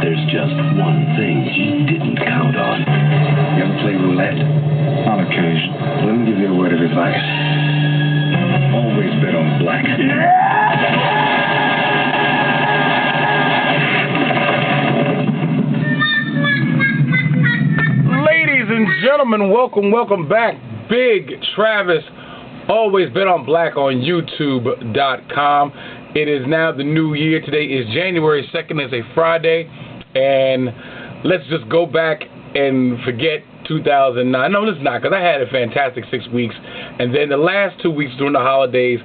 There's just one thing he didn't count on. You ever play roulette? On occasion. Let me give you a word of advice. Always bet on black. Ladies and gentlemen, welcome back. Big Travis, always bet on black on YouTube.com. It is now the new year. Today is January 2nd. It's a Friday. And let's just go back and forget 2009. No, it's not, because I had a fantastic 6 weeks. And then the last 2 weeks during the holidays,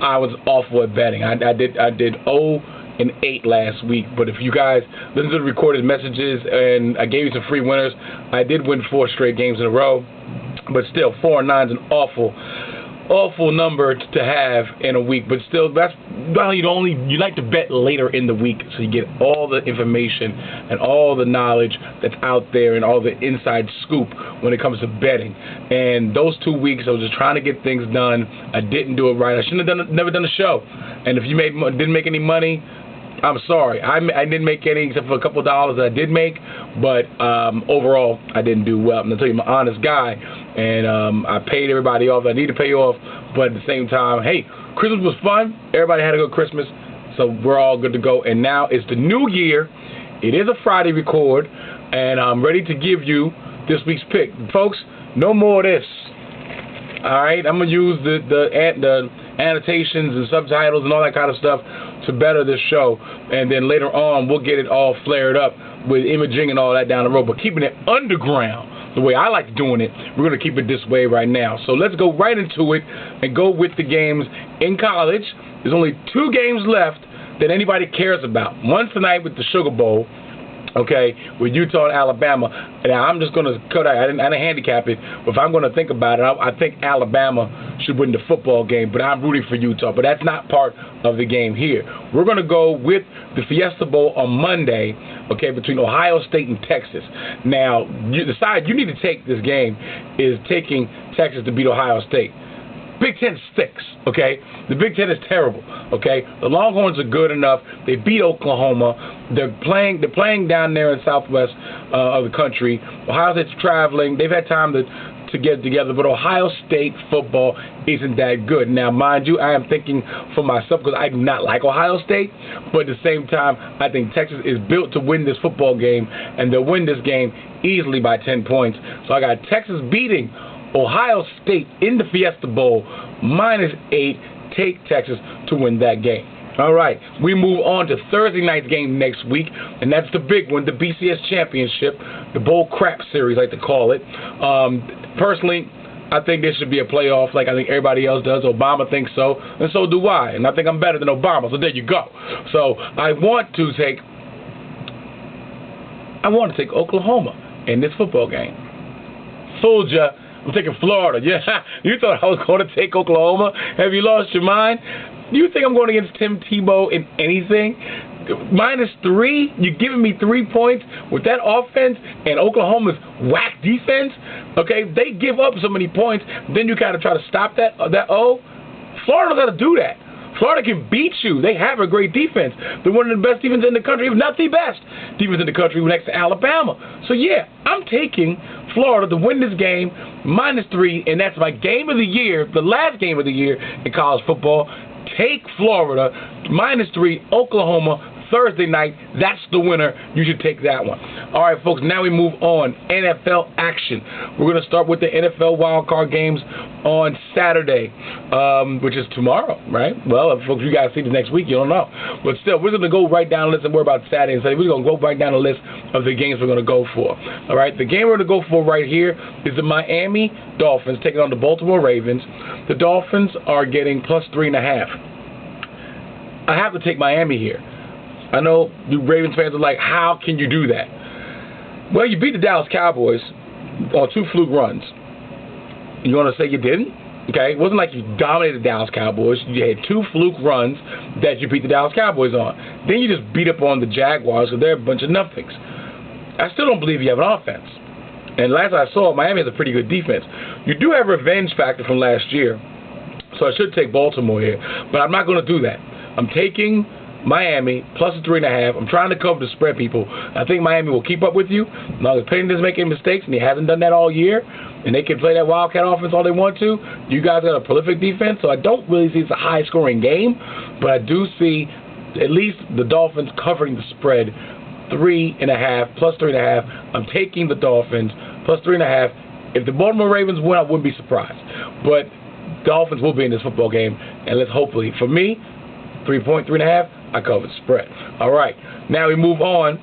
I was awful at betting. I did 0-8 last week. But if you guys listen to the recorded messages, and I gave you some free winners, I did win 4 straight games in a row. But still, 4-9 is an awful number to have in a week. But still, that's well, you like to bet later in the week, so you get all the information and all the knowledge that's out there and all the inside scoop when it comes to betting. And those 2 weeks, I was just trying to get things done. I didn't do it right. I shouldn't have never done a show. And if you didn't make any money, I'm sorry. I didn't make any except for a couple of dollars that I did make, but overall, I didn't do well. And I'll tell you, I'm an honest guy, and I paid everybody off that I need to pay off, but at the same time, hey, Christmas was fun. Everybody had a good Christmas, so we're all good to go. And now it's the new year. It is a Friday record, and I'm ready to give you this week's pick. Folks, no more of this. All right? I'm going to use the annotations and subtitles and all that kind of stuff to better this show, and then later on we'll get it all flared up with imaging and all that down the road, but keeping it underground the way I like doing it, we're going to keep it this way right now. So let's go right into it and go with the games in college. There's only 2 games left that anybody cares about. One's tonight with the Sugar Bowl, okay, with Utah and Alabama. And I'm just going to cut out. I didn't handicap it, but if I'm going to think about it, I think Alabama should win the football game, but I'm rooting for Utah. But that's not part of the game here. We're going to go with the Fiesta Bowl on Monday, okay, between Ohio State and Texas. Now, the side you need to take this game is taking Texas to beat Ohio State. Big Ten stinks, okay? The Big Ten is terrible, okay? The Longhorns are good enough. They beat Oklahoma. They're playing down there in southwest of the country. Ohio State's traveling. They've had time to get together, but Ohio State football isn't that good. Now, mind you, I am thinking for myself because I do not like Ohio State, but at the same time, I think Texas is built to win this football game, and they'll win this game easily by 10 points. So I got Texas beating Ohio State in the Fiesta Bowl, -8. Take Texas to win that game. All right, we move on to Thursday night's game next week, and that's the big one, the BCS Championship, the Bowl Crap Series, I like to call it. Personally, I think there should be a playoff like I think everybody else does. Obama thinks so, and so do I. And I think I'm better than Obama, so there you go. So I want to take Oklahoma in this football game. Fooled ya. I'm taking Florida. Yeah, you thought I was going to take Oklahoma? Have you lost your mind? Do you think I'm going against Tim Tebow in anything? -3? You're giving me 3 points with that offense and Oklahoma's whack defense? Okay, they give up so many points, then you kind of try to stop that. Florida knows how to do that. Florida can beat you. They have a great defense. They're one of the best defenses in the country, if not the best defense in the country, next to Alabama. So, yeah, I'm taking Florida to win this game, -3, and that's my game of the year, the last game of the year in college football. Take Florida, -3, Oklahoma, Thursday night. That's the winner. You should take that one. All right, folks, now we move on. NFL action. We're going to start with the NFL wildcard games on Saturday, which is tomorrow, right? Well, folks, you guys see the next week, you don't know. But still, we're going to go right down the list and worry about Saturday and Sunday. We're going to go right down the list of the games we're going to go for. All right, the game we're going to go for right here is the Miami Dolphins taking on the Baltimore Ravens. The Dolphins are getting +3.5. I have to take Miami here. I know you Ravens fans are like, how can you do that? Well, you beat the Dallas Cowboys on 2 fluke runs. You want to say you didn't? Okay, it wasn't like you dominated the Dallas Cowboys. You had 2 fluke runs that you beat the Dallas Cowboys on. Then you just beat up on the Jaguars, so they're a bunch of nothings. I still don't believe you have an offense. And last I saw, Miami has a pretty good defense. You do have a revenge factor from last year, so I should take Baltimore here. But I'm not going to do that. I'm taking Miami plus the 3.5. I'm trying to cover the spread, people. I think Miami will keep up with you. As long as Payton doesn't make any mistakes, and he hasn't done that all year, and they can play that Wildcat offense all they want to. You guys got a prolific defense, so I don't really see it's a high-scoring game, but I do see at least the Dolphins covering the spread 3.5 plus 3.5. I'm taking the Dolphins plus 3.5. If the Baltimore Ravens win, I wouldn't be surprised. But Dolphins will be in this football game, and let's hopefully, for me, 3.5, I cover the spread. All right, now we move on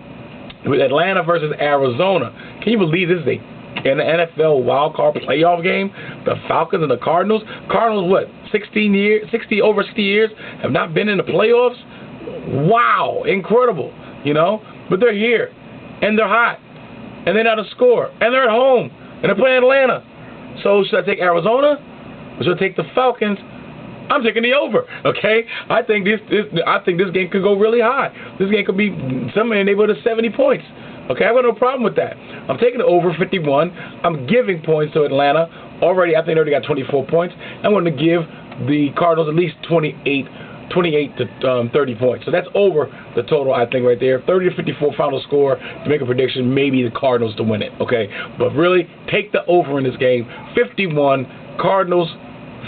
with Atlanta versus Arizona. Can you believe this is an NFL wildcard playoff game? The Falcons and the Cardinals. Cardinals, what, 60 years have not been in the playoffs? Wow, incredible, But they're here, and they're hot, and they know how to score, and they're at home, and they're playing Atlanta. So should I take Arizona, or should I take the Falcons? I'm taking the over, okay? I think this game could go really high. This game could be somewhere in the neighborhood of 70 points. Okay, I've got no problem with that. I'm taking the over 51. I'm giving points to Atlanta. Already, I think they already got 24 points. I'm going to give the Cardinals at least 28 to 30 points. So that's over the total, I think, right there. 30 to 54 final score to make a prediction. Maybe the Cardinals to win it, okay? But really, take the over in this game. 51, Cardinals,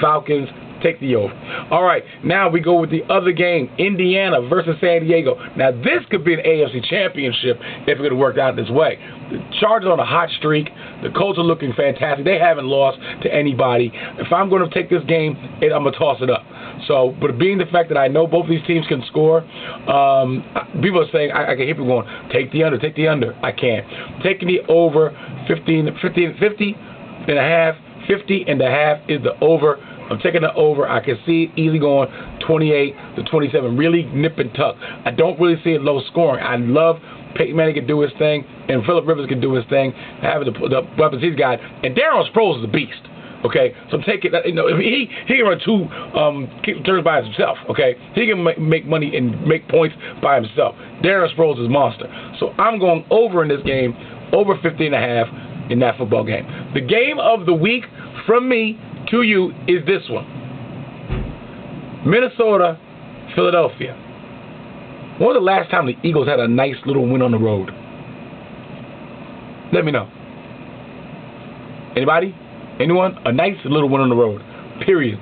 Falcons, take the over. All right, now we go with the other game, Indiana versus San Diego. Now, this could be an AFC championship if it could have worked out this way. The Chargers on a hot streak. The Colts are looking fantastic. They haven't lost to anybody. If I'm going to take this game, I'm going to toss it up. So, but being the fact that I know both of these teams can score, people are saying, I can hear people going, take the under, take the under. I can't. Taking the over 50 and a half. 50 and a half is the over. I'm taking the over. I can see it easily going 28 to 27. Really nip and tuck. I don't really see it low scoring. I love Peyton Manning can do his thing, and Phillip Rivers can do his thing, having the weapons he's got. And Darren Sproles is a beast. Okay, so I'm taking that. He can run two turns by himself. Okay, he can make money and make points by himself. Darren Sproles is a monster. So I'm going over in this game, over 50 and a half in that football game. The game of the week from me to you is this one. Minnesota, Philadelphia. When was the last time the Eagles had a nice little win on the road? Let me know. Anybody? Anyone? A nice little win on the road. Period.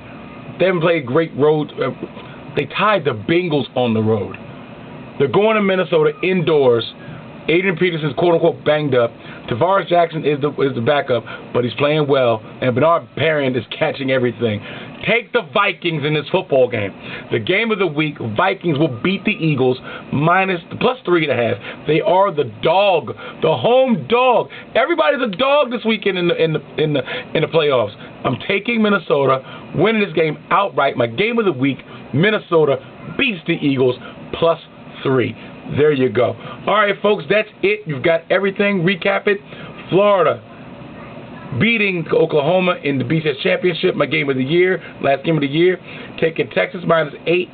They haven't played great road. They tied the Bengals on the road. They're going to Minnesota indoors. Adrian Peterson's quote-unquote banged up. Tavares Jackson is the backup, but he's playing well. And Bernard Perrin is catching everything. Take the Vikings in this football game. The game of the week, Vikings will beat the Eagles plus 3.5. They are the dog, the home dog. Everybody's a dog this weekend in the playoffs. I'm taking Minnesota, winning this game outright. My game of the week, Minnesota beats the Eagles plus 3. There you go. All right, folks, that's it. You've got everything. Recap it. Florida beating Oklahoma in the BCS Championship, my game of the year, last game of the year. Taking Texas -8,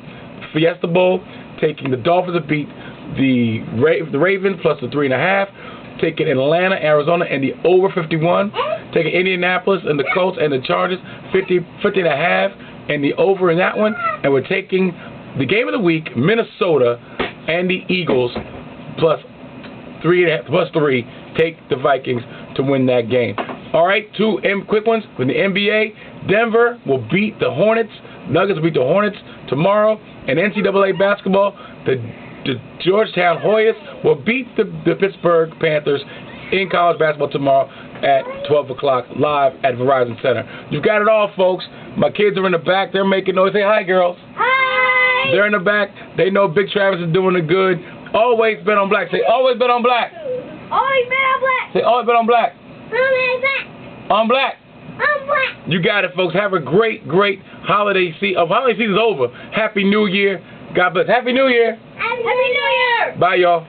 Fiesta Bowl. Taking the Dolphins to beat the Ravens plus the 3.5. Taking Atlanta, Arizona, and the over 51. Taking Indianapolis and the Colts and the Chargers 50.5, and the over in that one. And we're taking the game of the week, Minnesota and the Eagles plus 3. Take the Vikings to win that game. All right, two quick ones from the NBA. Denver will beat the Hornets. Nuggets will beat the Hornets tomorrow. And NCAA basketball, the Georgetown Hoyas will beat the Pittsburgh Panthers in college basketball tomorrow at 12 o'clock live at Verizon Center. You've got it all, folks. My kids are in the back. They're making noise. Say hi, girls. Hi. They're in the back. They know Big Travis is doing it good. Always bet on black. Say, always bet on black. Always bet on black. Say, always bet on black. Always bet on black. on black. You got it, folks. Have a great, great holiday season. Holiday season's over. Happy New Year. God bless. Happy New Year. Happy New Year. Bye, y'all.